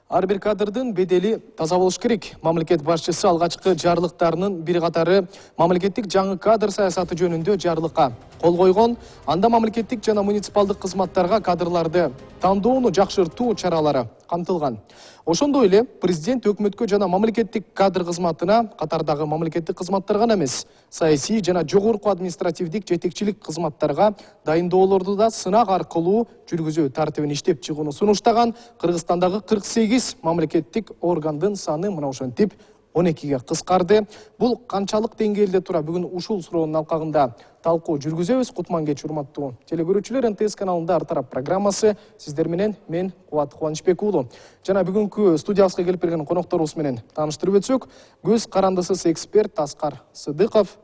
Ар бир кадрдын бедели таза болуш керек. Мамлекет башчысы алгачкы жарлыктарынын бир катары мамлекеттик жаңы кадр саясаты жөнүндө жарлыкка кол койгон. Анда мамлекеттик жана муниципалдык кызматтарга кадрларды тандоону жакшыртуу чаралары камтылган. Ошондой эле президент өкмөткө жана мамлекеттик кадр кызматына катардагы мамлекеттик кызматтар гана эмес, саясий жана жогорку административдик жетекчилик кызматтарга дайындоолорду да сынак аркылуу жүргүзүү тартибин иштеп чыгууну сунуштаган. Кыргызстандагы 48 мамлекеттик органдын саны мына ошентип 12ге кыскарды. Бул канчалык деңгээлде тура бүгүн ушул суроонун алкагында талкуу жүргүзөбүз. Кутман кеч урматтуу телекөрүүчүлөр, НТС каналында Ар тарап программасы сиздер менен мен Кубат Кубанычбек уулу. Жана бүгүнкү студиябызга келип берген конокторубуз менен тааныштырып өтсөк, көз карандысыз эксперт Аскар Сыдыков,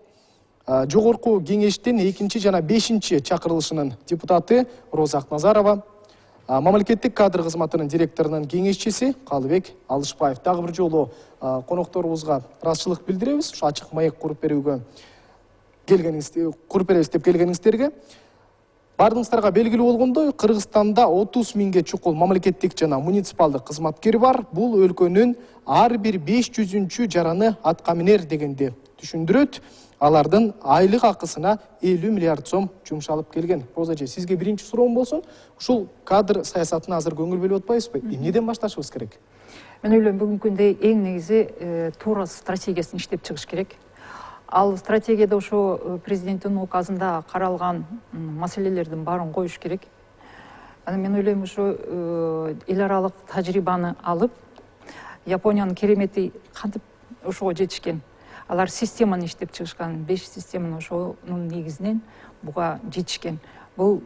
жогорку кеңештин 2 жана 5 чакырылышынын депутаты Роза Акназарова, мамлекеттик кадр кызматынын директорунун кеңешчиси Калыбек Алышбаев. Дагы бир жолу конокторубузга ыраазычылык билдиребиз. Ушу ачык маек куруп берүүгө куруп беребиз деп келгениңиздерге. Бардыгыңыздарга белгилүү болгондой, Кыргызстанда 30 миңге чукул мамлекеттик жана муниципалдык кызматкер бар. Бул өлкөнүн ар бир 500-чү жараны атка минер дегенди түшүндүрөт. Алардын айлык акысына 50 миллиард сом жумшалып келген. Роза эже, сизге биринчи суроом болсун. Ушул кадр саясатына азыр көңүл бөлүп атпайсызбы? Эмнеден башташыбыз керек? Мен ойлойм, бүгүнкү күндө эң негизи туура стратегиясын иштеп чыгыш керек. Ал стратегияда ошо президенттин указында каралган маселелердин баарын коюш керек. Мен ойлойм, ошо эл аралык тажрыйбаны алып, Япониянын керемети кантип ошого жетишкен. Алар системаны иштеп чыгышкан, 5 системаны ошонун негизинен буга жетишкен. Бул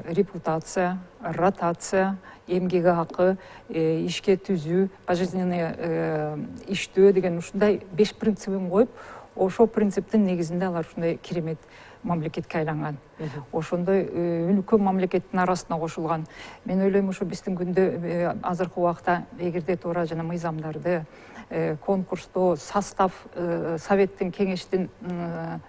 репутация, ротация, эмгек акы, ишке түзүү, пожизненный иштөө деген ушундай 5 принцибин коюп, ошо принциптин негизинде алар ушундай керемет мамлекетке айланган. Ошондой үлкөн мамлекеттин арасына кошулган. Мен ойлойм, ошо биздин күндө азыркы убакта эгерде туура жана мыйзамдарды конкурсту состав советтин кеңештин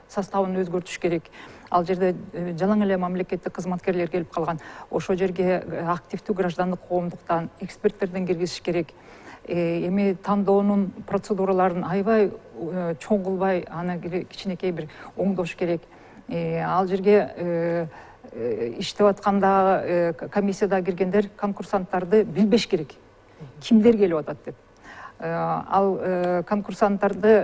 составын өзгөртүш керек. Ал жерде жалаң эле мамлекеттик кызматкерлер келип калган. Ошо жерге активдүү граждандык коомдуктан эксперттерден киргизиш керек. Эми тандоонун процедураларын аябай чоң кылбай, аны кичинекей бир оңдош керек. Ал жерге иштеп атканда комиссияда киргендер конкурсанттарды билбеш керек. Кимдер келип атат деп. Ал конкурсанттарды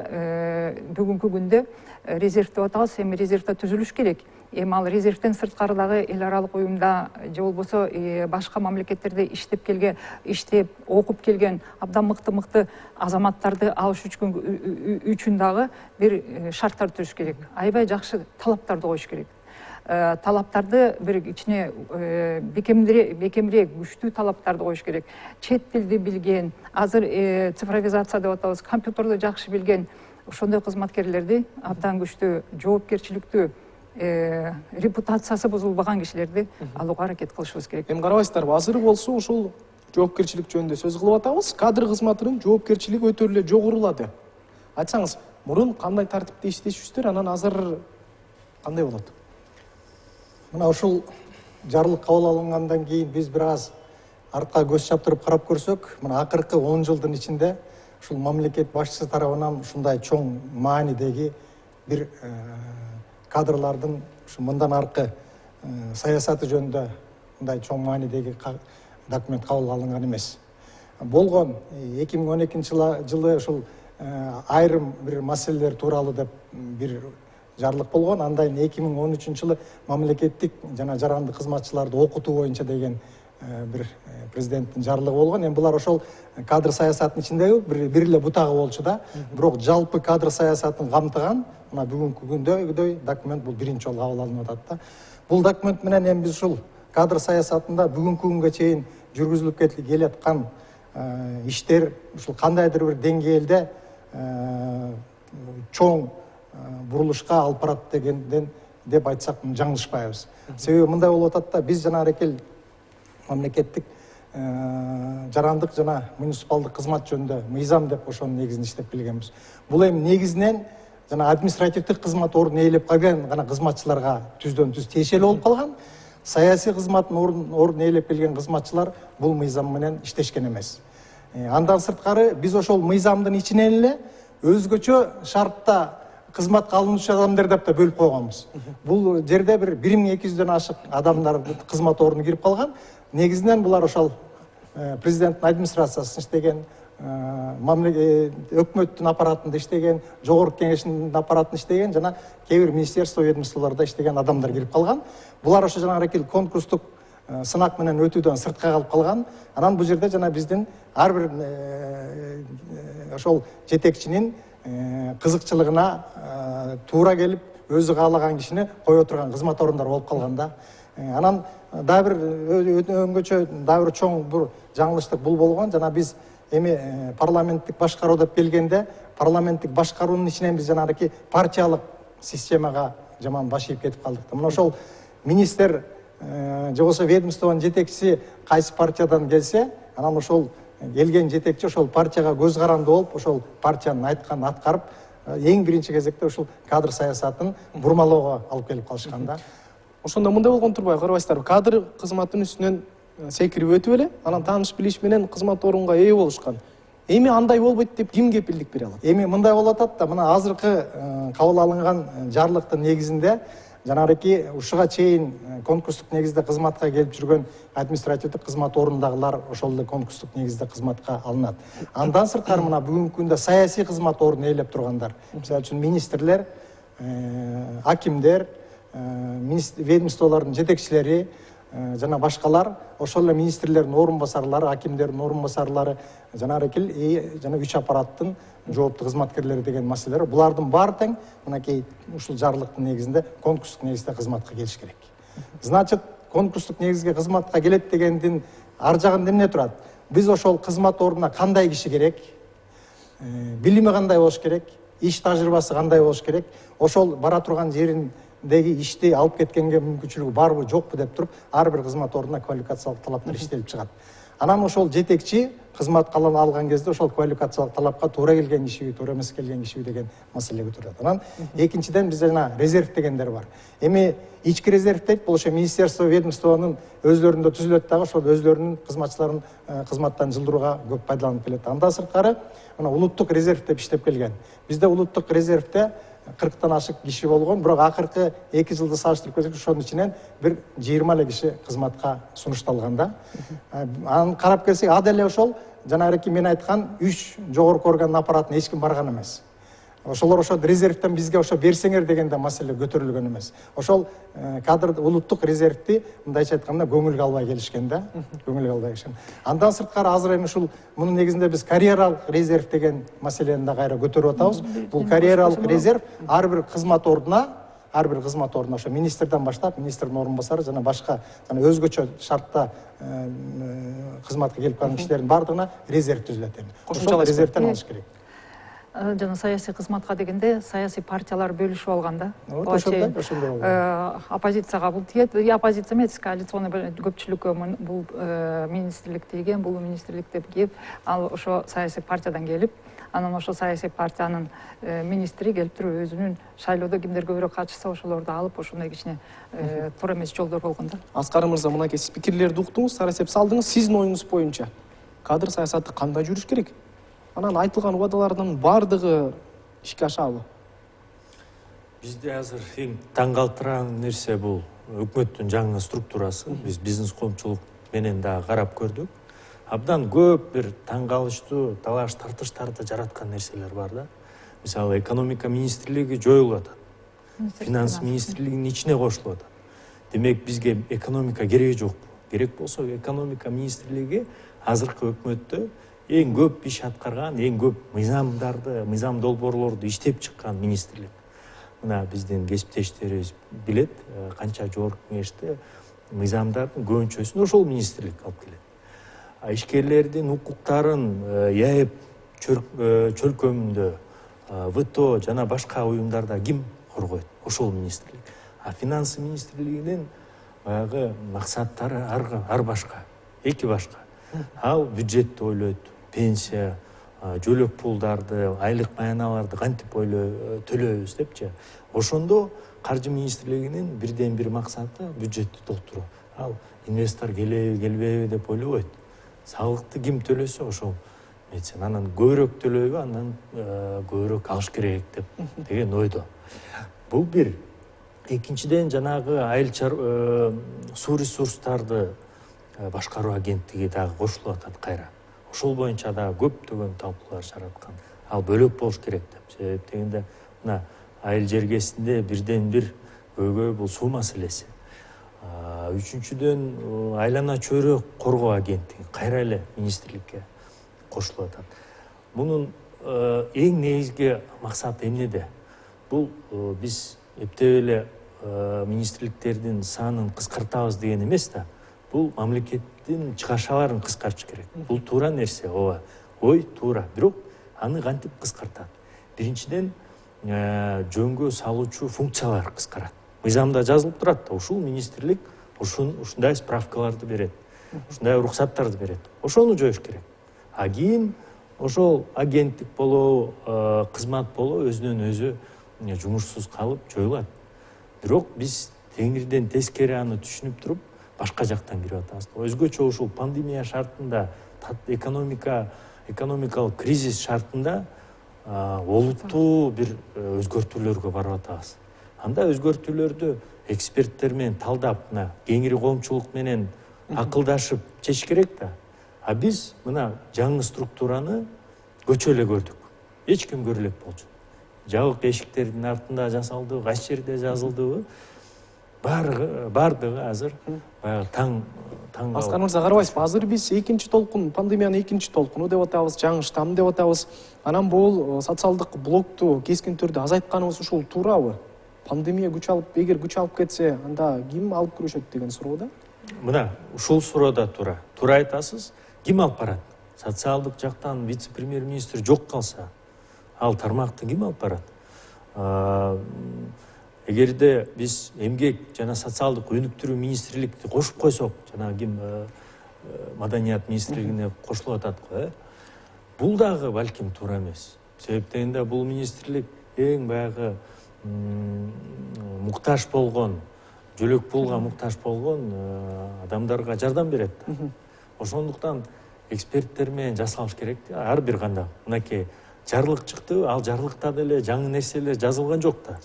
бүгүнкү күндө резерв деп атабыз, эми резервде түзүлүш керек. Эми ал резервден сырткарыдагы эл аралык уюмда же болбосо башка мамлекеттерде иштеп, окуп келген абдан мыкты азаматтарды алыш үчүн дагы бир шарттар түзүш керек. Аябай жакшы талаптарды коюш керек. Талаптарды бир кичине бекемирээк, күчтүү талаптарды коюш керек. Чет тилди билген, азыр цифровизация деп атабыз, компьютерди жакшы билген ошондой кызматкерлерди, абдан күчтүү, жоопкерчиликтүү, репутациясы бузулбаган кишилерди алууга аракет кылышыбыз керек. Эми карабайсыздарбы, азыр болсо ушул жоопкерчилик жөнүндө сөз кылып атабыз. Кадр кызматынын жоопкерчилиги өтө эле жогорулады. Айтсаңыз, мурун кандай тартипте иштешүптүр, анан азыр кандай болот? Мына ушул жарлык кабыл алынгандан кийин биз бир аз артка көз чаптырып карап көрсөк, мына акыркы 10 жылдын ичинде ушул мамлекет башчысы тарабынан ушундай чоң маанидеги бир кадрлардын ушу мындан аркы саясаты жөнүндө мындай чоң маанидеги документ кабыл алынган эмес. Болгон 2012 жылы ушул айрым бир маселелер тууралуу деп бир жарлык болгон. Андан 2013 жылы мамлекеттик жана жарандык кызматчыларды окутуу боюнча деген бир президенттин жарлыгы болгон. Эми булар ошол кадр саясатынын ичиндеги бир эле бутагы болчу да, бирок жалпы кадр саясатын камтыган мына бүгүнкү күндөй документ бул биринчи жолу кабыл алынып атат да. Бул документ менен эми биз ушул кадр саясатында бүгүнкү күнгө чейин жүргүзүлүп келаткан иштер ушул кандайдыр бир деңгээлде чоң бурулушка алып барат дегенден деп айтсак жаңылышпайбыз. Себеби мындай болуп атат да, биз жанагы эле мамлекеттик жарандык жана муниципалдык кызмат жөнүндө мыйзам деп ошонун негизинде иштеп келгенбиз. Бул эми негизинен жана административдик кызмат ордун ээлеп келген гана кызматчыларга түздөн түз тиешелүү болуп калган. Саясий кызматтын ордун ээлеп келген кызматчылар бул мыйзам менен иштешкен эмес. Андан сырткары биз ошол мыйзамдын ичинен эле өзгөчө шартта кызматка алынуучу адамдар деп да бөлүп койгонбуз. Бул жерде бир 1200дөн ашык адамдар кызмат ордуна кирип калган. Негизинен булар ошол президенттин администрациясында иштеген, өкмөттүн аппаратында иштеген, жогорку кеңештин аппаратында иштеген жана кээ бир министерство ведомстволордо иштеген адамдар кирип калган. Булар ошо жанагы конкурстук сынак менен өтүүдөн сыртка калып калган. Анан бул жерде жана биздин ар бир ошол жетекчинин кызыкчылыгына туура келип өзү каалаган кишини кое турган кызмат орундар болуп калганда. Анан дагы бир өңгөчө дагы бир чоң бир жаңылыштык бул болгон. Жана биз эми парламенттик башкаруу деп келгенде, парламенттик башкаруунун ичинен биз жанагы партиялык системага жаман баш ийип кетип калдык. Мына ошол министр же болбосо ведомствонун жетекчиси кайсы партиядан келсе, анан ошол келген жетекчи ошол партияга көз каранды болуп, ошол партиянын айтканын аткарып, эң биринчи кезекте ушул кадр саясатын бурмалоого алып келип калышкан да. Ошондо мындай болгон турбайбы, карабайсыздарбы? Кадр кызматтын үстүнөн секирип өтүп эле, анан тааныш билиш менен кызмат орунга ээ болушкан. Эми андай болбойт деп ким кепилдик бере алат? Эми мындай болуп атат да, мына азыркы кабыл алынган жарлыктын негизинде жанагы ушуга чейин конкурстук негизде кызматка келип жүргөн административдик кызмат орындагылар ошол эле конкурстук негизде кызматка алынат. Андан сырткары мына бүгүнкү күндө саясий кызмат ордун ээлеп тургандар, мисалы үчүн министрлер, акимдер, ведомстволордун жетекчилери жана башкалар, ошол эле министрлердин орун басарлары, акимдердин орун басарлары, жана үч аппараттын жооптуу кызматкерлери деген маселелер, булардын баары тең мынакей ушул жарлыктын негизинде конкурстук негизде кызматка келиш керек. Значит, конкурстук негизге кызматка келет дегендин ар жагында эмне турат? Биз ошол кызмат ордуна кандай киши керек, билими кандай болуш керек, иш тажрыйбасы кандай болуш керек, ошол бара турган жериндеги ишти алып кеткенге мүмкүнчүлүгү барбы жокпу деп туруп, ар бир кызмат ордуна квалификациялык талаптар иштелип чыгат. Анан ошол жетекчи кызматка алган кезде ошол квалификациялык талапка туура келген кишиби, туура эмес келген кишиби деген маселе көтөрүлөт. Анан экинчиден бизде жана резерв дегендер бар. Эми ички резерв дейт, бул ошо министерство, ведомствонун өзлөрүндө түзүлөт дагы, ошол өзлөрүнүн кызматчыларын кызматтан жылдырууга көп пайдаланып келет. Андан сырткары мына улуттук резерв деп иштеп келген. Бизде улуттук резервде 40тан ашык киши болгон, бирок акыркы 2 жылды салыштырып көрсөк, ошонун ичинен бир 20 эле киши кызматка сунушталган да. Анан карап келсек, а деле ошол жанагы мен айткан 3 жогорку органдын аппаратына эч ким барган эмес. Ошолор ошо резервден бизге ошо берсеңер дегенде маселе көтөрүлгөн эмес. Ошол кадр улуттук резервди мындайча айтканда көңүлгө албай келишкен да, көңүлгө албай келишкен. Андан сырткары азыр эми ушул мунун негизинде биз карьералык резерв деген маселени да кайра көтөрүп атабыз. Бул карьералык резерв ар бир кызмат ордуна ошо министрден баштап, министрдин орун басары жана башка жана өзгөчө шартта кызматка келип калган кишилердин баардыгына резерв түзүлөт эми. Ошол резервден алыш керек. Жана саясий кызматка дегенде саясий партиялар бөлүшүп алган да. Ошондой. Оппозицияга бул тиет, оппозиция эмес, коалиционный көпчүлүккө бул министрлик тийген, бул министрлик деп кеп, ал ошо саясий партиядан келип, анан ошо саясий партиянын министри келип туруп өзүнүн шайлоодо кимдер көбүрөөк катышса ошолорду алып, ошондой кичине туура эмес жолдор болгон да. Аскар мырза, мынакей сиз пикирлерди уктуңуз, сара эсеп салдыңыз. Сиздин оюңуз боюнча кадр саясаты кандай жүрүш керек? Анан айтылган убадалардын баардыгы ишке ашабы? Бизде азыр эң таң калтырган нерсе бул өкмөттүн жаңы структурасы. Биз бизнес коомчулук менен да карап көрдүк. Абдан көп бир таң калыштуу талаш тартыштарды жараткан нерселер бар да. Мисалы, экономика министрлиги жоюлуп атат. Финанс министрлигинин ичине кошулуп атат. Демек бизге экономика кереги жокпу? Керек болсо экономика министрлиги азыркы өкмөттө эң көп иш аткарган, эң көп мыйзам долбоорлорду иштеп чыккан министрлик. Мына биздин кесиптештерибиз билет, канча жогорку кеңеште мыйзамдардын көбүнчөсүн ошол министрлик алып келет. Ишкерлердин укуктарын яэп чөлкөмүндө ВТО жана башка уюмдарда ким коргойт? Ошол министрлик. А финанс министрлигинин баягы максаттары ар башка, эки башка. Ал бюджетти ойлойт, пенсия, жөлөк пулдарды, айлык маяналарды кантип төлөбүз депчи. Ошондо каржы министрлигинин бирден бир максаты бюджетти толтуруу. Ал инвестор келеби, келбейби деп ойлобойт. Салыкты ким төлөсө ошол мен айтсам анан көбүрөөк төлөйбү, андан көбүрөөк алыш керек деген ойдо. Бул бир. Экинчиден жанагы айыл суу ресурстарды башкаруу агенттиги дагы кошулуп атат кайра. Ошол боюнча дагы көптөгөн талкуулар жараткан. Ал бөлөк болуш керек деп. Себеп дегенде мына айыл жергесинде бирден бир көйгөй бул суу маселеси. Үчүнчүдөн айлана чөйрө коргоо агенттиги кайра эле министрликке кошулуп атат. Мунун эң негизги максаты эмнеде? Бул биз эптеп эле министрликтердин санын кыскартабыз деген эмес да. Бул мамлекеттин чыгашаларын кыскартыш керек. Бул туура нерсе, ооба. Ой туура. Бирок аны кантип кыскартат? Биринчиден жөнгө салуучу функциялар кыскарат. Мыйзамда жазылып турат да, ушул министрлик ушундай справкаларды берет, ушундай уруксаттарды берет. Ошону жоюш керек. А кийин ошол агенттик болобу, кызмат болобу өзүнөн өзү жумушсуз калып жоюлат. Бирок биз теңирден тескери аны түшүнүп туруп, башка жактан кирип атабыз. Өзгөчө ушул пандемия шартында, экономикалык кризис шартында олуттуу бир өзгөртүүлөргө барып атабыз. Анда өзгөртүүлөрдү эксперттер менен талдап, мына кеңири коомчулук менен акылдашып чечиш керек да. А биз мына жаңы структураны көчө эле көрдүк. Эч ким көрө элек болчу. Жабык эшиктердин артында жасалды, кайсы жерде жазылдыбы? Бардыгы азыр баягы таң Аскар мырза, карабайсызбы? Азыр биз экинчи толкун, пандемиянын экинчи толкуну деп атабыз, жаңы штамм деп атабыз. Анан бул социалдык блокту кескин түрдө азайтканыбыз ушул туурабы? Пандемия эгер күч алып кетсе, анда ким алып күрөшөт деген суроо да? Мына ушул суроо да туура. Туура айтасыз. Ким алып барат? Социалдык жактан вице-премьер-министр жок калса, ал тармакты ким алып барат? Эгерде биз эмгек жана социалдык өнүктүрүү министрликти кошуп койсок, жана ким маданият министрлигине кошулуп атат го, бул дагы балким туура эмес. Себеп дегенде бул министрлик эң баягы муктаж болгон, жөлөк пулга муктаж болгон адамдарга жардам берет. Ошондуктан эксперттер менен жасалыш керек. Ар бир кандай мынакей жарлык чыкты, ал жарлыкта деле жаңы нерселер жазылган жок да.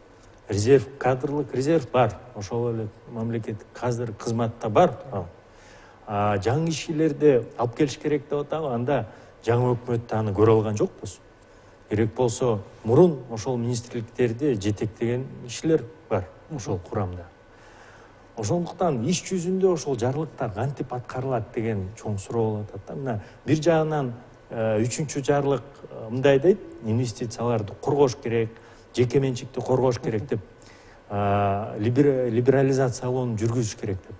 Резерв, кадрлык резерв бар. Ошол эле мамлекеттик кадр кызматта бар. Жаңы ишчилерди алып келиш керек деп атабы. Анда жаңы өкмөт аны көрө алган жокпуз. Керек болсо мурун ошол министрликтерди жетектеген ишчилер бар ошол курамда. Ошондуктан иш жүзүндө ошол жарлыктар кантип аткарылат деген чоң суроо болуп атат. Мына бир жагынан үчүнчү жарлык мындай дейт, инвестицияларды коргош керек, жеке менчикти коргош керек деп, либерализациялоону жүргүзүш керек деп.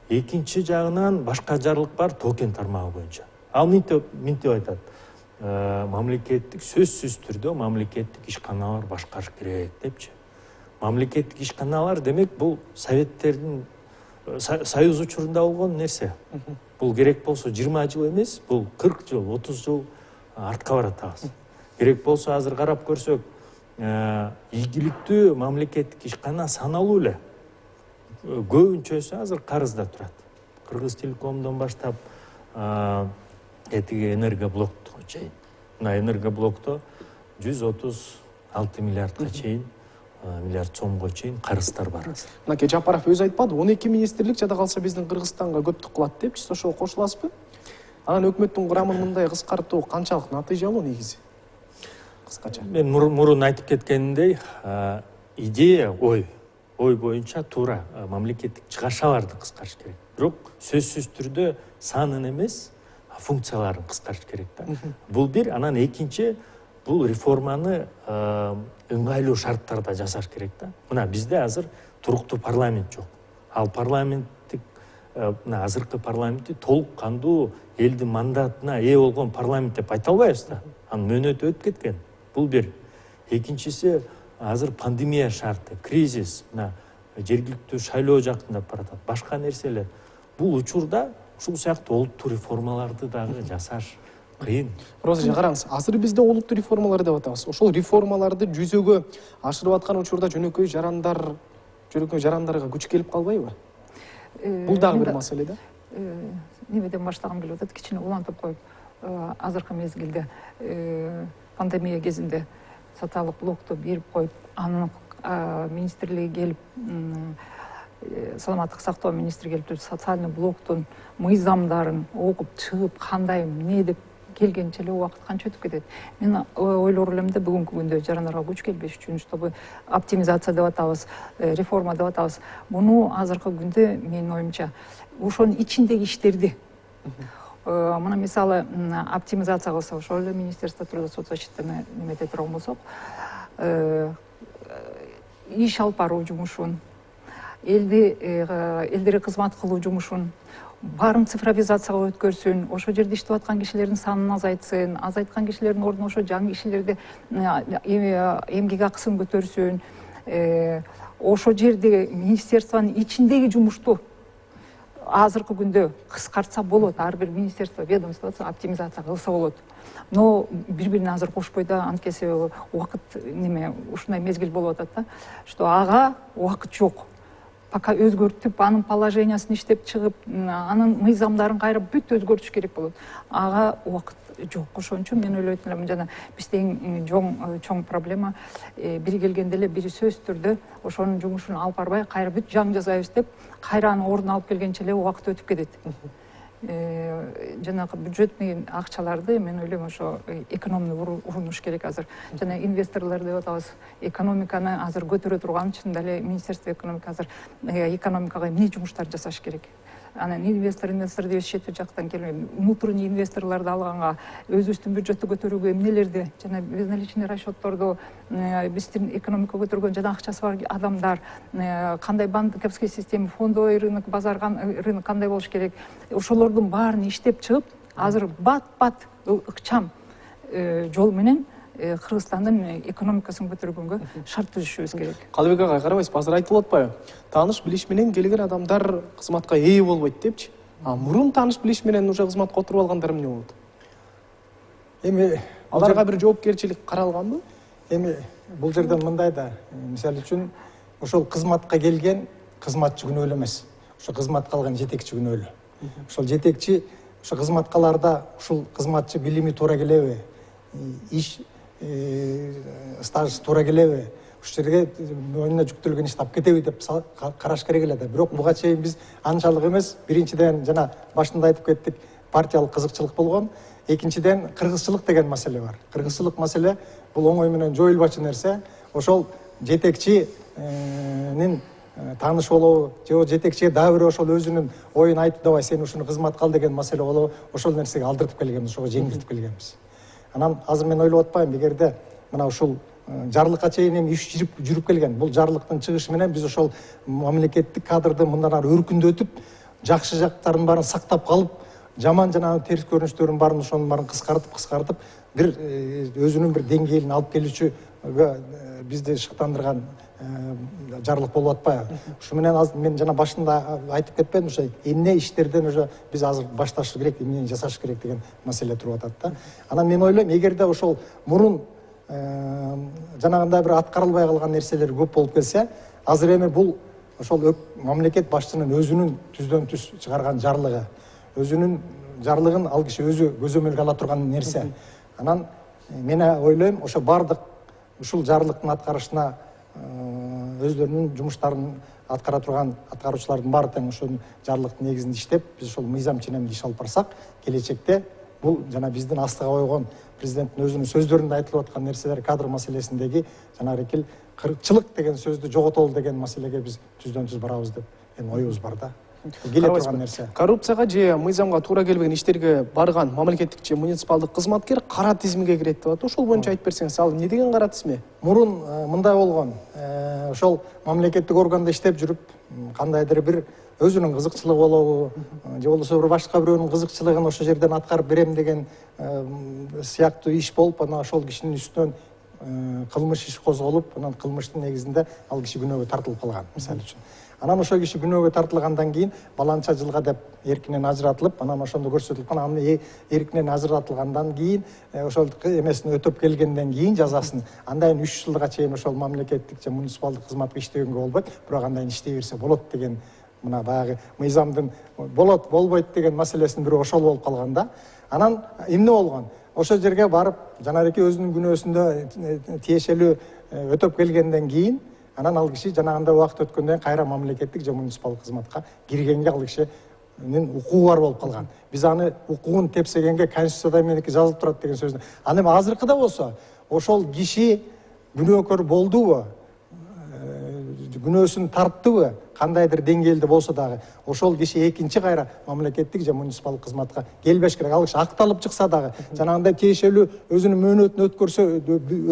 Экинчи жагынан башка жарлык бар токен тармагы боюнча. Ал минтип айтат. Мамлекеттик сөзсүз түрдө мамлекеттик ишканалар башкарыш керек депчи. Мамлекеттик ишканалар демек бул советтердин союз учурунда болгон нерсе. Бул керек болсо 20 жыл эмес, бул 40 жыл, 30 жыл артка баратабыз. Керек болсо азыр карап көрсөк, ийгиликтүү мамлекеттик ишкана саналуу эле. Көбүнчөсү азыр карызда турат. Кыргыз Телекомдон баштап этиги энергоблокко чейин. Мына энергоблокто 136 миллиардга чейин, миллиард сомго чейин карыздар бар. Мынакей Жапаров өзү айтпады, 12 министрлик жада калса биздин Кыргызстанга көптүк кылат депчи, ошого кошуласызбы? Анан өкмөттүн курамын мындай кыскартуу канчалык натыйжалуу негизи? Кыскача. Мен мурун айтып кеткениндей, идея, ой боюнча туура, мамлекеттик чыгашаларды кыскартыш керек. Бирок сөзсүз түрдө санын эмес, функцияларын кыскартыш керек да. Бул бир, анан экинчи, бул реформаны ыңгайлуу шарттарда жасаш керек да. Мына бизде азыр туруктуу парламент жок. Ал парламенттик, мына азыркы парламентти толук кандуу элдин мандатына ээ болгон парламент деп айта албайбыз да. Анын мөөнөтү өтүп кеткен. Бул бир. Экинчиси, азыр пандемия шарты, кризис, мына жергиликтүү шайлоо жакындап баратат, башка нерселер. Бул учурда ушул сыяктуу олуттуу реформаларды дагы жасаш кыйын. Роза караңыз, азыр бизде олуттуу реформалар деп атабыз. Ошол реформаларды жүзөгө ашырып аткан учурда жөнөкөй жарандарга күч келип калбайбы? Бул дагы бир маселе да. Немеден баштагым келип атат, кичине улантып коюп. азыркы мезгилде пандемия кезинде социалдык блокту берип коюп, анын министрлиги келип, саламаттык сактоо министри келип туруп социальный блоктун мыйзамдарын окуп чыгып, кандай эмне деп келгенче эле убакыт канча өтүп кетет. Мен ойлор элем да бүгүнкү күндө жарандарга күч келбеш үчүн, чтобы оптимизация деп атабыз, реформа деп атабыз. Муну азыркы күндө менин оюмча ошонун ичиндеги иштерди мына мисалы оптимизация кылса, ошол эле министерство труда социальной защиты немете турган болсок, иш алып баруу жумушун, элдерге кызмат кылуу жумушун баарын цифровизацияга өткөрсүн, ошол жерде иштеп аткан кишилердин санын азайтсын, азайткан кишилердин ордуна ошо жаңы кишилерди эмгек акысын көтөрсүн, ошол жерде министерствонун ичиндеги жумушту азыркы күндө кыскартса болот, ар бир министерство, ведомство оптимизация кылса болот. Но бири-бирине азыр кошпой да, анткени убакыт ушундай мезгил болуп атат да, что ага убакыт жок. Пока өзгөртүп, анын положениясын иштеп чыгып, анын мыйзамдарын кайра бүт өзгөртүш керек болот. Ага убакыт жок. Ошон үчүн мен ойлойт элем, жана бизде эң чоң проблема бири келгенде эле бири сөзсүз түрдө ошонун жумушун алып барбай, кайра бүт жаңы жасайбыз деп, кайра анын ордуна алып келгенче эле убакыт өтүп кетет. Жанагы бюджетный акчаларды мен ойлойм ошо экономный урунуш керек азыр. Жана инвесторлор деп атабыз, экономиканы азыр көтөрө турган, чындап эле министерство экономика азыр экономикага эмне жумуштар жасаш керек. Анан инвестор деп чет жактан келбей, внутренний инвесторлорду алганга, өзүбүздүн бюджеттти көтөрүүгө эмнелерди, жана безналичный расчетторду, биздин экономика көтөргөн жана акчасы бар адамдар, кандай банковский система, фондовый рынок, базарган рынок кандай болуш керек, ошолордун баарын иштеп чыгып, азыр бат-бат ыкчам жол менен Кыргызстандын экономикасын көтөргөнгө шарт түзүшүбүз керек. Калыбек агай, карабайсыз, азыр айтылып атпайбы? Тааныш билиш менен келген адамдар кызматка ээ болбойт депчи. Мурун тааныш билиш менен уже кызматка отуруп алгандар эмне болот? Эми аларга бир жоопкерчилик каралганбы? Эми бул жерден мындай да, мисалы үчүн ошол кызматка келген кызматчы күнөө эле эмес. Ошо кызматка алган жетекчи күнөө эле. Ошол жетекчи ошо кызматкаларда ушул кызматчы билими туура келеби? Иш стажы туура келеби, ушул жерге мойнуна жүктөлгөн ишти алып кетеби деп караш керек эле да. Бирок буга чейин биз анчалык эмес. Биринчиден жана башында айтып кеттик, партиялык кызыкчылык болгон. Экинчиден кыргызчылык деген маселе бар. Кыргызчылык маселе бул оңой менен жоюлбачу нерсе. Ошол жетекчинин тааныш болобу, же жетекчиге дагы бир ошол өзүнүн оюн айтып, давай сен ушуну кызматка ал деген маселе болобу, ошол нерсеге алдыртып келгенбиз, ошого жеңилтип келгенбиз. Анан азыр мен ойлоп атпайм, эгерде мына ушул жарлыкка чейин эми иш жүрүп келген, бул жарлыктын чыгышы менен биз ошол мамлекеттик кадрды мындан ары өркүндөтүп, жакшы жактарын баарын сактап калып, жаман жана терс көрүнүштөрүн баарын ошонун баарын кыскартып бир өзүнүн бир деңгээлин алып келүүчүгө бизди шыктандырган жарлык болуп атпайбы? Ушу менен мен жана башында айтып кетпедим, ошо эмне иштерден уже биз азыр башташыбыз керек, эмнени жасаш керек деген маселе туруп атат да. Анан мен ойлойм, эгерде ошол мурун жанагындай бир аткарылбай калган нерселер көп болуп келсе, азыр эми бул ошол мамлекет башчынын өзүнүн түздөн түз чыгарган жарлыгы, өзүнүн жарлыгын ал киши өзү көзөмөлгө ала турган нерсе. Анан мен ойлойм, ошо бардык ушул жарлыктын аткарышына өздөрүнүн жумуштарын аткара турган аткаруучулардын баары тең ошол жарлыктын негизинде иштеп, биз ошол мыйзам ченемде иш алып барсак, келечекте бул жана биздин астыга койгон президенттин өзүнүн сөздөрүндө айтылып аткан нерселер, кадр маселесиндеги жанагы кыргызчылык деген сөздү жоготолу деген маселеге биз түздөн түз барабыз деп менин оюбуз бар да. Келе турган нерсе. Коррупцияга же мыйзамга туура келбеген иштерге барган мамлекеттик же муниципалдык кызматкер кара тизимге кирет деп атат. Ошол боюнча айтып берсеңиз, ал эмне деген кара тизме? Мурун мындай болгон, ошол мамлекеттик органда иштеп жүрүп, кандайдыр бир өзүнүн кызыкчылыгы болобу, же болбосо бир башка бирөөнүн кызыкчылыгын ошол жерден аткарып берем деген сыяктуу иш болуп, анан ошол кишинин үстүнөн кылмыш иш козголуп, анан кылмыштын негизинде ал киши күнөөгө тартылып калган, мисалы үчүн. Анан ошол киши күнөөгө тартылгандан кийин баланча жылга деп эркинен ажыратылып, анан ошондо көрсөтүлүп, анан эркинен ажыратылгандан кийин ошол эмесин өтөп келгенден кийин жазасын андайын 3 жылга чейин ошол мамлекеттик же муниципалдык кызматка иштегенге болбойт, бирок андайын иштей берсе болот деген мына баягы мыйзамдын болот болбойт деген маселесинин бири ошол болуп калган да. Анан эмне болгон? Ошол жерге барып жанареки өзүнүн күнөөсүндө тиешелүү өтөп келгенден кийин анан ал киши жанагындай убакыт өткөндөн кайра мамлекеттик же муниципалдык кызматка киргенге ал кишинин укугу бар болуп калган. Биз аны укугун тепсегенге Конституцияда меники жазылып турат деген сөздү. Аны эми азыркыда болсо ошол киши күнөөкөр болдубу, күнөөсүн тарттыбы, кандайдыр деңгээлде болсо дагы ошол киши экинчи кайра мамлекеттик же муниципалдык кызматка келбеш керек. Ал киши акталып чыкса дагы, жанагындай тиешелүү өзүнүн мөөнөтүн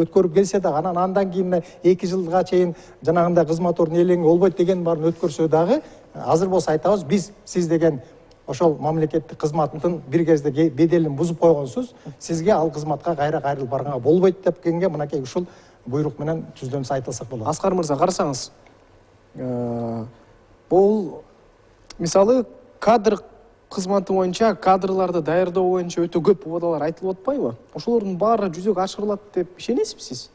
өткөрүп келсе дагы, андан кийин 2 жылга чейин жанагындай кызмат ордун ээлеңе болбойт деген баарын өткөрсө дагы, азыр болсо айтабыз, биз сиз деген ошол мамлекеттик кызматтын бир кезде беделин бузуп койгонсуз, сизге ал кызматка кайра кайрылып барганга болбойт дегенге мынакей ушул буйрук менен түздөнүп айтылсак болот. Аскар мырза, карасаңыз, бул мисалы кадр кызматы боюнча, кадрларды даярдоо боюнча өтө көп убадалар айтылып атпайбы? Ошолордун баары жүзөгө ашырылат деп ишенесизби сиз?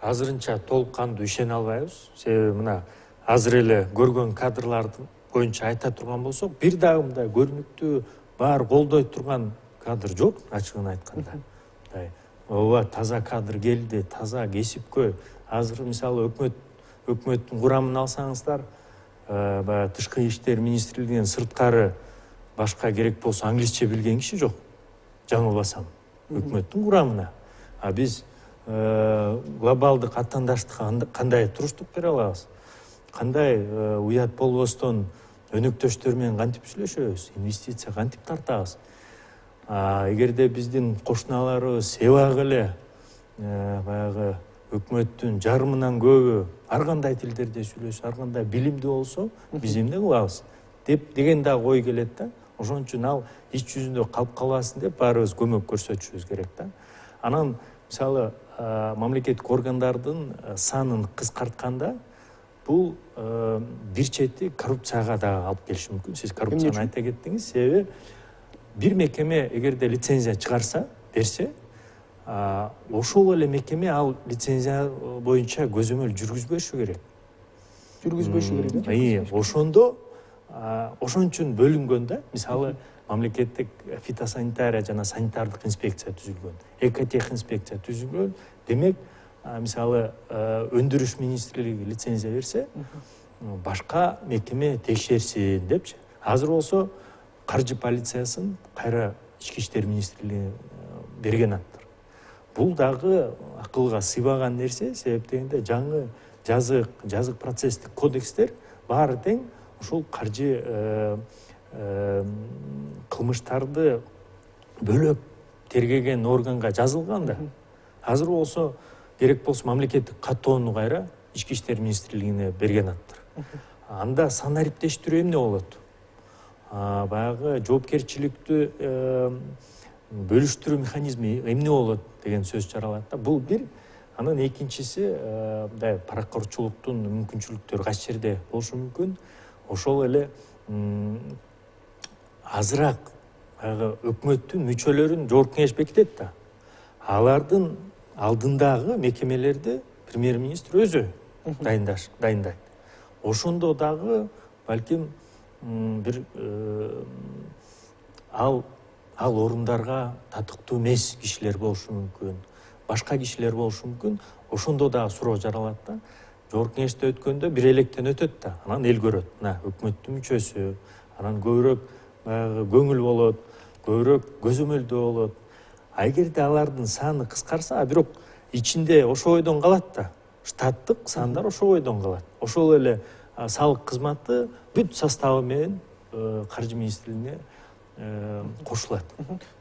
Азырынча толук кандуу ишене албайбыз. Себеби мына азыр эле көргөн кадрлардын боюнча айта турган болсок, бир дагы мындай көрүнүктүү баары колдой турган кадр жок, ачыгын айтканда. Ооба, таза кадр келди, таза кесипкөй. Азыр мисалы өкмөттүн курамын алсаңыздар, баягы тышкы иштер министрлигинин сырткары башка керек болсо англисче билген киши жок. Жаңылбасам, өкмөттүн курамына. А биз глобалдык аттандаштыкка кандай туруштук бере алабыз? Кандай уят болбостон өнөктөштөр менен кантип сүйлөшөбүз? Инвестиция кантип тартабыз? Эгерде биздин кошуналарыбыз эбак эле баягы өкмөттүн жарымынан көбү ар кандай тилдерде сүйлөшүп, ар кандай билимдүү болсо, биз эмне кылабыз деген дагы ой келет да. Ошон үчүн ал ич жүзүндө калып калбасын деп баарыбыз көмөк көрсөтүшүбүз керек да. Анан мисалы мамлекеттик органдардын санын кыскартканда бул бир чети коррупцияга дагы алып келиши мүмкүн. Сиз коррупцияны айта кеттиңиз. Себеби бир мекеме эгерде лицензия чыгарса, берсе, ошол эле мекеме ал лицензия боюнча көзөмөл жүргүзбөшү керек. Жүргүзбөшү керек. Ошондо ошон үчүн бөлүнгөн да. Мисалы мамлекеттик фитосанитария жана санитардык инспекция түзүлгөн, экотех инспекция түзүлгөн. Демек, мисалы өндүрүш министрлиги лицензия берсе, башка мекеме текшерсин депчи. Азыр болсо каржы полициясын кайра ички иштер министрлигине берген аттыр. Бул дагы акылга сыйбаган нерсе, себеп дегенде жаңы жазык процесстик кодекстер баары тең ушул каржы кылмыштарды бөлөп тергеген органга жазылган да. Азыр болсо керек болсо мамлекеттик каттоону кайра ички иштер министрлигине берген аттыр. Анда санариптештирүү эмне болот? Баягы жоопкерчиликтүү бөлүштүрүү механизми эмне болот деген сөз чаралат да. Бул бир. Анан экинчиси паракорчулуктун мүмкүнчүлүктөрү кайсы жерде болушу мүмкүн. Ошол эле азыраак өкмөттүн мүчөлөрүн жогорку кеңеш бекитет да. Алардын алдындагы мекемелерди премьер-министр өзү дайындайт. Ошондо дагы балким бир ал орундарга татыктуу эмес кишилер болушу мүмкүн, башка кишилер болушу мүмкүн. Ошондо дагы суроо жаралат да. Жогорку кеңеште өткөндө бир электен өтөт да, анан эл көрөт. Мына өкмөттүн мүчөсү, анан көбүрөөк көңүл болот, көбүрөөк көзөмөлдөө болот. Эгерде алардын саны кыскарса, бирок ичинде ошо бойдон калат да. Штаттык сандар ошо бойдон калат. Ошол эле салык кызматы бүт составы менен каржы министрлигине кошулат.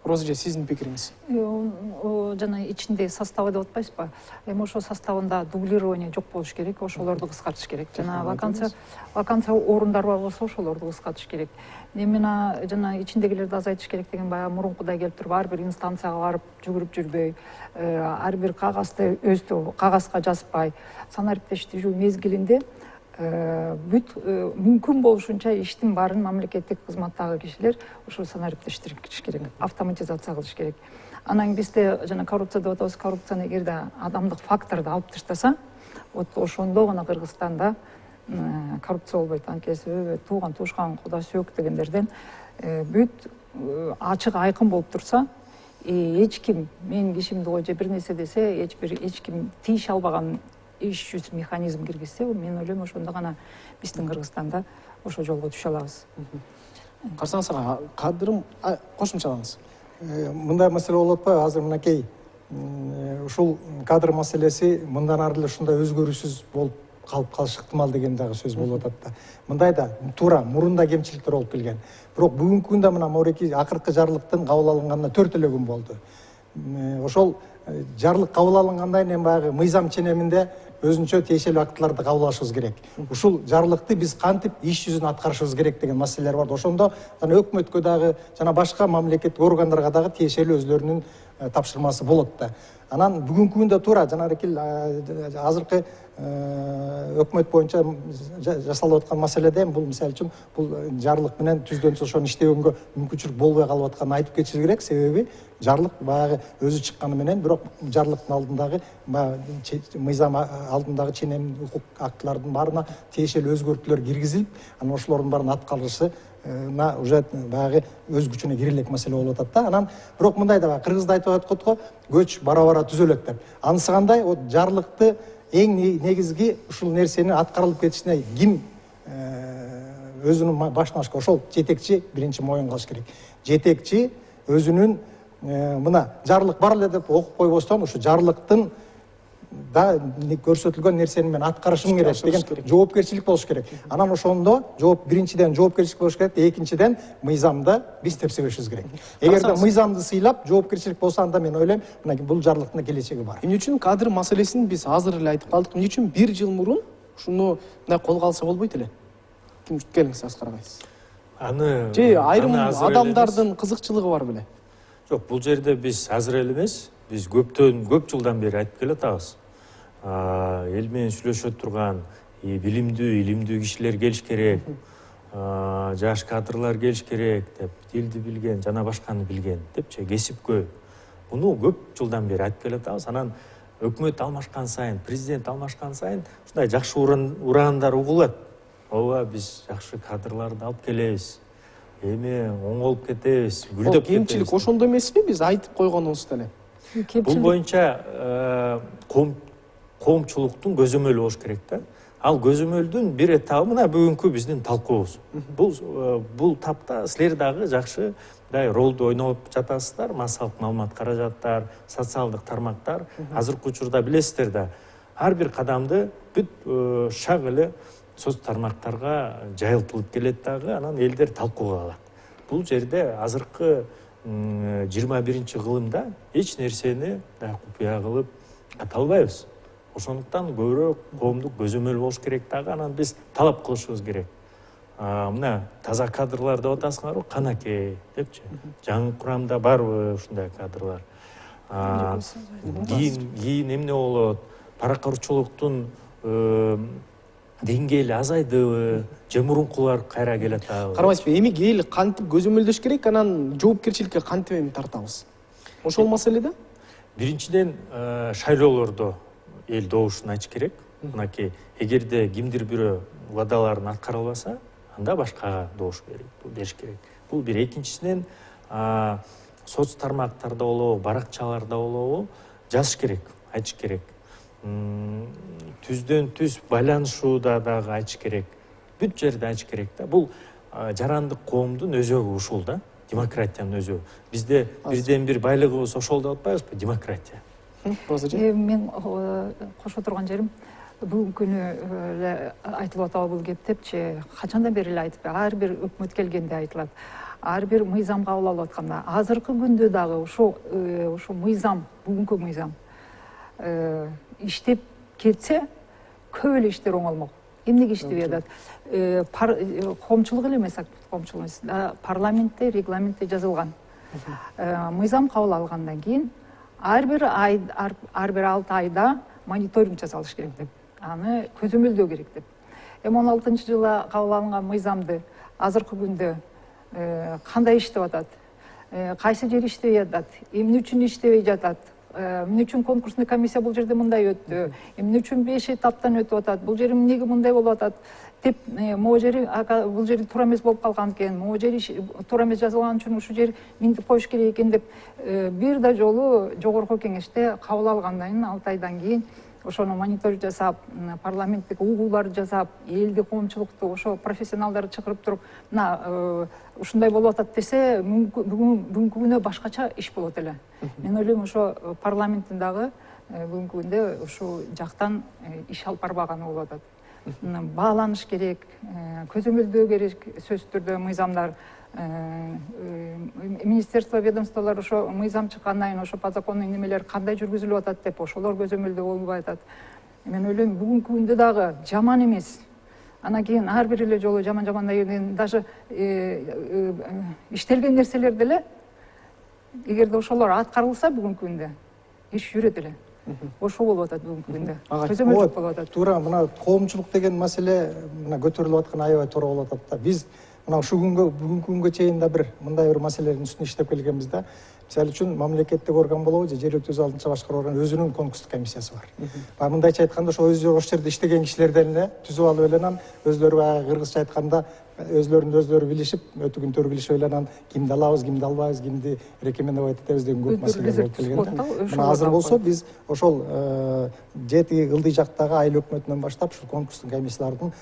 Роза эже, сиздин пикириңиз? Жана ичинде составы деп атпайсызбы? Эми ошол составында дублирование жок болуш керек, ошолорду кыскартыш керек. Жана вакансия орундар бар болсо, ошолорду кыскартыш керек. Эмне жана ичиндегилерди азайтыш керек деген баягы мурункудай келип туруп, ар бир инстанцияга барып жүгүрүп жүрбөй, ар бир кагазды кагазга жазбай, санариптештирүү мезгилинде бүт мүмкүн болушунча иштин баарын мамлекеттик кызматтагы кишилер ушул санариптештириш керек, автоматизация кылыш керек. Анан бизде жана коррупция деп атабыз, коррупцияны эгерде адамдык факторду алып таштаса, вот ошондо гана Кыргызстанда коррупция болбойт, анткени себеби тууган туушкан куда сүйөк дегендерден бүт ачык айкын болуп турса, эч ким менин кишимди же бир нерсе десе, эч ким тийише албаган иш жүз механизм киргизсе, мен ойлойм ошондо гана биздин Кыргызстанда ошол жолго түшө алабыз. Карсаңыз ага, кадырым кошумчалаңыз. Мындай маселе болуп атпайбы? Азыр мынакей ушул кадр маселеси мындан ары эле ушундай өзгөрүүсүз болуп калышы ыктымал деген дагы сөз болуп атат да. Мындай да туура мурунда кемчиликтер болуп келген. Бирок бүгүнкү күндө мына мореки акыркы жарлыктын кабыл алынганына 4 эле күн болду. Ошол жарлык кабыл алынгандан кийин баягы мыйзам ченеминде өзүнчө тиешелүү актыларды кабыл алышыбыз керек. Ушул жарлыкты биз кантип иш жүзүн аткарышыбыз керек деген маселелер бар. Ошондо жана өкмөткө дагы жана башка мамлекеттик органдарга дагы тиешелүү өзлөрүнүн тапшырмасы болот да. Анан бүгүнкү күндө туура жанагы азыркы өкмөт боюнча жасалып аткан маселеде бул мисалы үчүн бул жарлык менен түздөн соң ошону иштегенге мүмкүнчүлүк болбой калып атканын айтып кетишибиз керек. Себеби жарлык баягы өзү чыкканы менен, бирок жарлыктын алдындагы мыйзам алдындагы ченем укук актылардын баарына тиешелүү өзгөртүүлөр киргизилип, анан ошолордун баарын аткарышы уже баягы өз күчүнө кире элек маселе болуп атат да. Анан бирок мындай да Кыргызда айтып аткат го, көч бара түзөлөт деп. Анысы кандай? О жарлыкты эң негизги ушул нерсени аткарылып кетишине ким өзүнүн башынан ашка, ошол жетекчи биринчи моюнга алыш керек. Жетекчи өзүнүн мына жарлык бар эле деп окуп койбостон ушу жарлыктын да көрсөтүлгөн нерсени мен аткарышым керек деген жоопкерчилик болуш керек. Анан ошондо биринчиден жоопкерчилик болуш керек, экинчиден мыйзамды биз тепсебешибиз керек. Эгерде мыйзамды сыйлап жоопкерчилик болсо, анда мен ойлойм, мына бул жарлыктын келечеги бар. Эмне үчүн кадр маселесин биз азыр эле айтып калдык? Эмне үчүн 1 жыл мурун ушуну мындай колго алса болбойт эле? Ким келиңиз Аскар агайсыз? Аны же айрым адамдардын кызыкчылыгы бар беле? Жок, бул жерде биз азыр эле эмес, биз көп жылдан бери айтып келатабыз. Эл менен сүйлөшө турган билимдүү кишилер келиш керек, жаш кадрлар келиш керек деп, тилди билген, жана башканы билген депчи, кесипкөй. Муну көп жылдан бери айтып келатабыз. Анан өкмөт алмашкан сайын, президент алмашкан сайын ушундай жакшы ураандар угулат. Ооба, биз жакшы кадрларды алып келебиз. Эми оңолуп кетебиз, гүлдөп кетебиз. Кемчилик ошондо эмеспи биз айтып койгонубуз деле? Бул боюнча коомчулуктун көзөмөлү болуш керек да. Ал көзөмөлдүн бир этабы мына бүгүнкү биздин талкуубуз. Бул тапта силер дагы жакшы ролду ойноп жатасыздар. Массалык маалымат каражаттар, социалдык тармактар азыркы учурда билесиздер да. Ар бир кадамды бүт шак эле соц тармактарга жайылтылып келет дагы, анан элдер талкууга алат. Бул жерде азыркы 21-чи кылымда эч нерсени купуя кылып ката албайбыз. Ошондуктан көбүрөөк коомдук көзөмөл болуш керек дагы, анан биз талап кылышыбыз керек. Мына таза кадрлар деп атасыңарбы, канакей депчи. Жаңы курамда барбы ушундай кадрлар? Кийин эмне болот? Паракорчулуктун деңгээли азайдыбы, же мурункулар кайра келатабы? Карабайсызбы, эми эл кантип көзөмөлдөш керек, анан жоопкерчиликке кантип эми тартабыз? Ошол маселеде? Биринчиден шайлоолордо эл добушун айтыш керек. Мынакей, эгерде кимдир бирөө убадаларын аткара албаса, анда башкага добуш бериш керек. Бул бир. Экинчисинен соц тармактарда болобу, баракчаларда болобу жазыш керек, айтыш керек. Түздөн түз байланышууда дагы айтыш керек. Бүт жерде айтыш керек да. Бул жарандык коомдун өзөгү ушул да. Демократиянын өзөгү. Бизде бирден бир байлыгыбыз ошол деп атпайбызбы? Демократия. Мен кошо турган жерим, бүгүнкү күнү эле айтылып атабы бул кеп депчи, качандан бери эле айтып, ар бир өкмөт келгенде айтылат. Ар бир мыйзам кабыл алып атканда, азыркы күндө дагы ошо мыйзам, бүгүнкү мыйзам иштеп кетсе, көп эле иштер оңолмок. Эмнеге иштебей атат? Коомчулук эле эмес, коомчулук эмес, парламентте, регламентте жазылган. Мыйзам кабыл алгандан кийин ар бир 6 айда мониторинг жасалыш керек деп, аны көзөмөлдөө керек деп. 16-жылы кабыл алынган мыйзамды азыркы күндө кандай иштеп атат, кайсы жери иштебей атат, эмне үчүн иштебей жатат, эмне үчүн конкурсный комиссия бул жерде мындай өттү, эмне үчүн 5 этаптан өтүп атат, бул жери эмнеге мындай болуп атат деп, могу жери бул жери туура эмес болуп калган экен, могу жери туура эмес жазылган үчүн ушул жер минтип коюш керек экен деп бир да жолу жогорку кеңеште кабыл алгандан кийин 6 айдан кийин ошону мониторинг жасап, парламенттик угууларды жасап, элди, коомчулукту, ошо профессионалдарды чакырып туруп, мына ушундай болуп атат десе, бүгүнкү күнү башкача иш болот эле. Мен ойлойм, ошо парламенттин дагы бүгүнкү күндө ушул жактан иш алып барбаганы болуп атат. Бааланыш керек, көзөмөлдөө керек сөзсүз түрдө мыйзамдар. Министерство, ведомстволор ошо мыйзам чыккандан кийин ошо по закону немелер кандай жүргүзүлүп атат деп ошолор көзөмөлдөө болбой атат. Мен ойлойм, бүгүнкү күндө дагы жаман эмес. Анан кийин ар бир эле жолу жаман-жамандай даже иштелген нерселер деле эгерде ошолор аткарылса бүгүнкү күндө иш жүрөт эле. Ошо болуп атат бүгүнкү күндө. Көзөмөл жок болуп атат. Туура мына коомчулук деген маселе мына көтөрүлүп аткан аябай туура болуп атат да. Биз мына ушул күнгө бүгүнкү күнгө чейин да бир мындай бир маселелердин үстүнө иштеп келгенбиз да. Мисалы үчүн мамлекеттик орган болобу же жергиликтүү өз алдынча башкаруу орган өзүнүн конкурстук комиссиясы бар. Баягы мындайча айтканда ошо ошол жерде иштеген кишилерден эле түзүп алып эле анан өздөрү баягы кыргызча айтканда өзлөрүн билишип өтүгүн төргүлүшүп эле анан кимди алабыз, кимди албайбыз, кимди рекомендовать этебиз деген көп маселелер болуп келген да. Мына азыр болсо биз ошол жети ылдый жактагы айыл өкмөтүнөн баштап ушул конкурстук комиссиялардын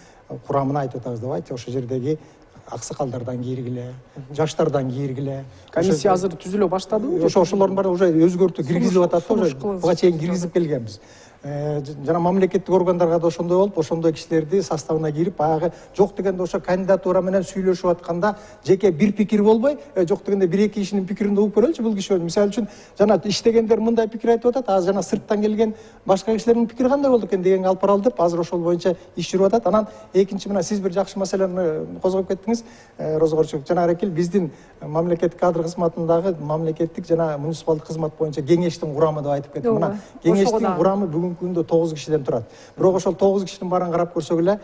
курамын айтып атабыз. Давайте ошол жердеги аксакалдардан кийиргиле, жаштардан кийиргиле. Комиссия азыр түзүлө баштадыбы? Ошолордун баары уже өзгөртүү киргизилип атат да, уже буга чейин киргизип келгенбиз. Жана мамлекеттик органдарга да ошондой болуп, ошондой кишилерди составына кирип, баягы жок дегенде ошо кандидатура менен сүйлөшүп атканда жеке бир пикир болбой, жок дегенде бир эки кишинин пикирин угуп көрөлүчү бул киши. Мисалы үчүн жана иштегендер мындай пикир айтып атат, азыр жана сырттан келген башка кишилердин пикири кандай болду экен дегенге алып баралы деп, азыр ошол боюнча иш жүрүп атат. Анан экинчи мына сиз бир жакшы маселени козгоп кеттиңиз, Роза Горчук. Жанагы эле биздин мамлекеттик кадр кызматындагы мамлекеттик жана муниципалдык кызмат боюнча кеңештин курамы деп айтып кеттим. Мына кеңештин курамы бүгүнкү күндө 9 кишиден турат. Бирок ошол 9 кишинин баарын карап көрсөк эле,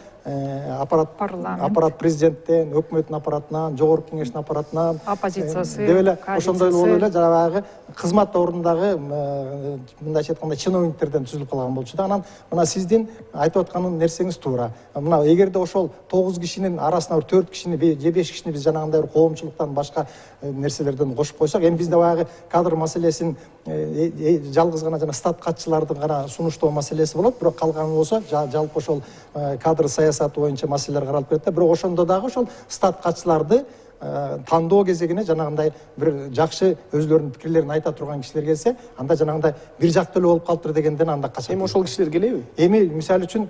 аппарат президенттен, өкмөттүн аппаратынан, жогорку кеңештин аппаратынан, оппозициясы, деп эле ошондой болуп эле жанагы кызмат ордундагы мындайча айтканда чиновниктерден түзүлүп калган болчу да. Анан мына сиздин айтып аткан нерсеңиз туура. Мына эгерде ошол 9 кишинин арасына 4 кишини же 5 кишини биз жанагындай бир коомчулуктан башка нерселерден кошуп койсок, эми бизде баягы кадр маселесин жалгыз гана жана стат катчылардын гана сунуштоо маселеси болот, бирок калганы болсо жалпы ошол кадр саясаты боюнча маселелер каралып кетет да. Бирок ошондо дагы ошол стат катчыларды тандоо кезегине жанагындай бир жакшы өзлөрүнүн пикирлерин айта турган кишилер келсе, анда жанагындай бир жактуу эле болуп калыптыр дегенден анда качат. Эми ошол кишилер келеби? Эми мисалы үчүн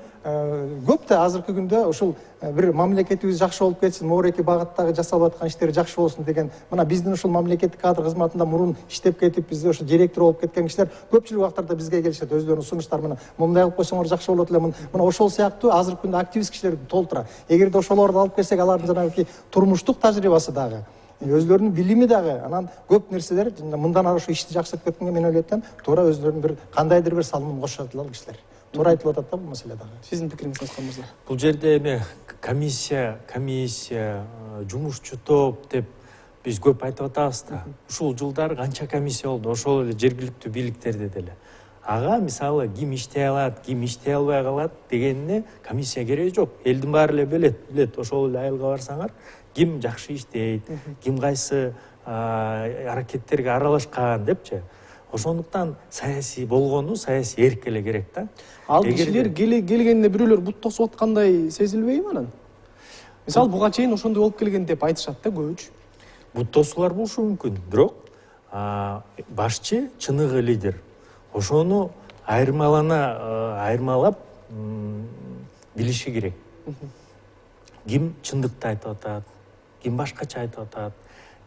көп да азыркы күндө ушул бир мамлекетибиз жакшы болуп кетсин, могуреки багыттагы жасалып аткан иштер жакшы болсун деген, мына биздин ушул мамлекеттик кадр кызматында мурун иштеп кетип, бизде ошо директор болуп кеткен кишилер көпчүлүк убактарда бизге келишет, өзлөрүнүн сунуштары менен мындай кылып койсоңор жакшы болот эле. Мына ошол сыяктуу азыркы күндө активист кишилер толтура. Эгерде ошолорду алып келсек, алардын жанагы турмуштук тажрыйбасы дагы, өзлөрүнүн билими дагы, анан көп нерселер мындан ары ошо ишти жакшыртып кеткенге мен ойлойм, туура өзлөрүнүн бир кандайдыр бир салымын кошот ал кишилер. Туура айтылып атат да бул маселе дагы. Сиздин пикириңиз Аскар мырза? Бул жерде эми комиссия, жумушчу топ деп биз көп айтып атабыз да. Ушул жылдары канча комиссия болду, ошол эле жергиликтүү бийликтерде деле. Ага мисалы ким иштей алат, ким иштей албай калат дегенине комиссия кереги жок. Элдин баары эле билет. Ошол эле айылга барсаңар, ким жакшы иштейт, ким кайсы аракеттерге аралашкан депчи. Ошондуктан саясий болгону, саясий эрк эле керек да. Ал кишилер келгенде бирөөлөр бут тосуп аткандай сезилбейби анан? Мисалы буга чейин ошондой болуп келген деп айтышат да көбүчү. Бут тосуулар болушу мүмкүн, бирок башчы, чыныгы лидер ошону айырмалап билиши керек. Ким чындыкты айтып атат, ким башкача айтып атат,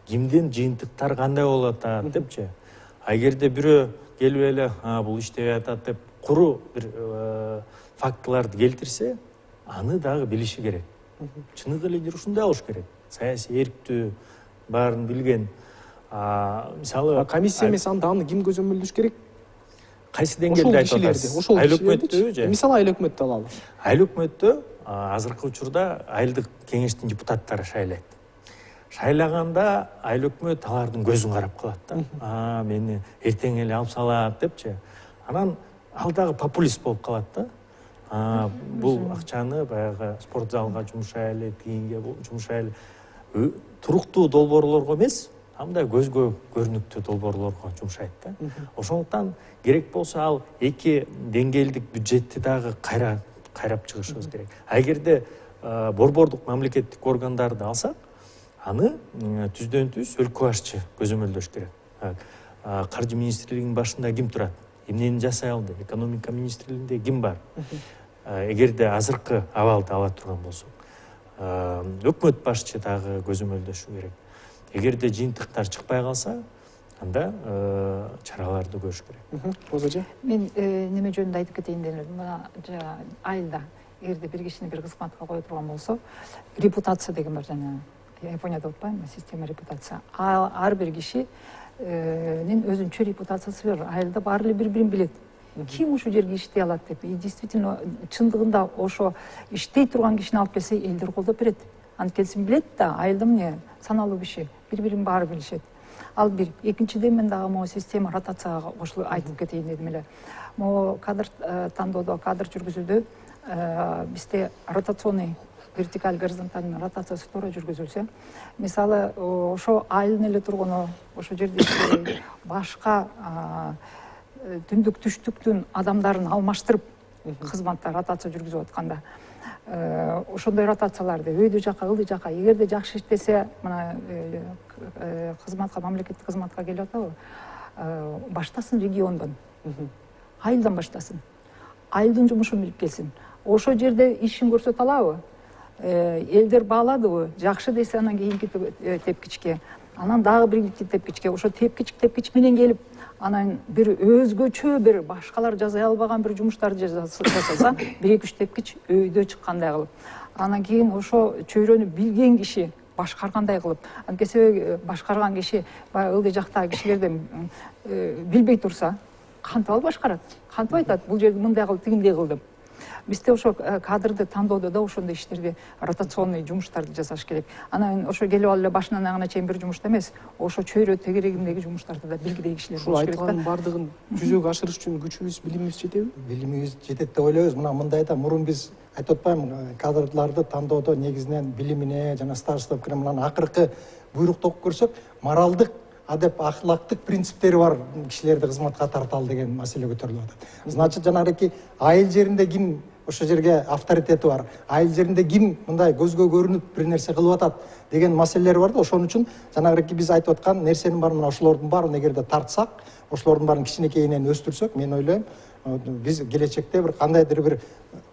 кимдин жыйынтыктары кандай болуп атат депчи. Эгерде бирөө келип эле бул иштебей атат деп куру бир фактыларды келтирсе, аны дагы билиши керек. Чыныгы лидер ушундай болуш керек. Саясий эрктүү, баарын билген. Мисалы комиссия эмес, анда аны ким көзөмөлдөш керек? Кайсы деңгээлде айтып атасыз? Айыл өкмөттүбү же? Мисалы айыл өкмөттү алалы. Айыл өкмөттө азыркы учурда айылдык кеңештин депутаттары шайлайт. шайлаганда айыл өкмөт алардын көзүн карап калат да. Мени эртең эле алып салат депчи. Анан ал дагы популист болуп калат да. Бул акчаны баягы спорт залга жумшайлы, кийинге жумшайлы. Туруктуу долбоорлорго эмес, мындай көзгө көрүнүктүү долбоорлорго жумшайт да. Ошондуктан керек болсо ал эки деңгээлдик бюджетти дагы кайрап чыгышыбыз керек. Эгерде борбордук мамлекеттик органдарды алсак, аны түздөн түз өлкө башчы көзөмөлдөш керек. Каржы министрлигинин башында ким турат? Эмнени жасай алды? Экономика министрлигинде ким бар? Эгерде азыркы абалды ала турган болсок, өкмөт башчы дагы көзөмөлдөшү керек. Эгерде жыйынтыктар чыкпай калса, анда чараларды көрүш керек. Роза эже? Мен неме жөнүндө айтып кетейин деп элем. Мына айылда эгерде бир кишини бир кызматка кое турган болсо, репутация деген бар жана. Японияда отпаймынбы, система репутация. Ар бир кишинин өзүнчө репутациясы бар. Айылда баары эле бири-бирин билет. Ким ушул жерге иштей алат деп. И действительно чындыгында ошо иштей турган кишини алып келсе, элдер колдоп берет. Анткени билет да, айылда эмне саналуу киши, бири-бирин баары билишет. Ал бир. Экинчиден мен дагы могу система ротацияга кошулуп айтып кетейин дедим эле. Могу кадр тандоодо, кадр жүргүзүүдө бизде ротационный вертикаль горизонтальный ротациясы туура жүргүзүлсө, мисалы ошо айылдын эле тургуну, ошо жерде башка түндүк түштүктүн адамдарын алмаштырып кызматта ротация жүргүзүп атканда, ошондой ротацияларды өйдө жака, ылдый жака, эгерде жакшы иштесе, мына кызматка, мамлекеттик кызматка келип атабы, баштасын региондон, айылдан баштасын, айылдын жумушун билип келсин. Ошо жерде ишин көрсөтө алабы? Элдер бааладыбы? Жакшы десе анан кийинки тепкичке, анан дагы бир тепкичке, ошо тепкич менен келип, анан бир өзгөчө бир башкалар жасай албаган бир жумуштарды жасаса, 1-2-3 тепкич өйдө чыккандай кылып. Анан кийин ошо чөйрөнү билген киши башкаргандай кылып, анткени башкарган киши баягы ылдый жактагы кишилерден билбей турса, кантип алып башкарат? Кантип айтат, бул жерди мындай кыл, тигиндей кыл деп. Бизде ошо кадрды тандоодо да ошондой иштерди, ротационный жумуштарды жасаш керек. Анан ошо келип алып эле башынан аягына чейин бир жумушта эмес, ошо чөйрө тегерегиндеги жумуштарды да билгидей кишилер болуш керек да. Ушул айткандын бардыгын жүзөгө ашырыш үчүн күчүбүз, билимибиз жетеби? Билимибиз жетет деп ойлойбуз. Мындайда мурун биз айтып атпаймынбы, кадрларды тандоодо негизинен билимине жана стаждап кире менен акыркы буйрукту окуп көрсөк, моралдык, адеп, ахлактык принциптери бар кишилерди кызматка тарталы деген маселе көтөрүлүп атат. Значит, жанагы айыл жеринде ким ошо жерге авторитети бар, айыл жеринде ким мындай көзгө көрүнүп бир нерсе кылып атат деген маселелер бар да. Ошон үчүн жанагы биз айтып аткан нерсенин баарын мына ошолордун баарын эгерде тартсак, ошолордун баарын кичинекейинен өстүрсөк, мен ойлойм, биз келечекте бир кандайдыр бир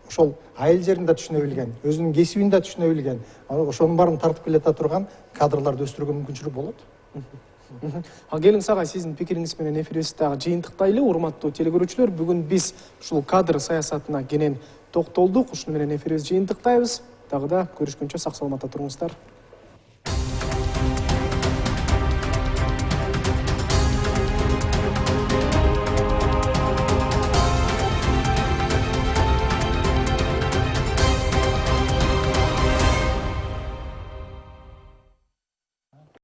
ошол айыл жерин да түшүнө билген, өзүнүн кесибин да түшүнө билген, ошонун баарын тартып келете турган кадрларды өстүрүүгө мүмкүнчүлүк болот. Келиңиз ага сиздин пикириңиз менен эфирибизди дагы жыйынтыктайлы. Урматтуу телекөрүүчүлөр, бүгүн биз ушул кадр саясатына кенен токтолдук. Ушуну менен эфирибизди жыйынтыктайбыз. Дагы да көрүшкөнчө сак саламатта туруңуздар.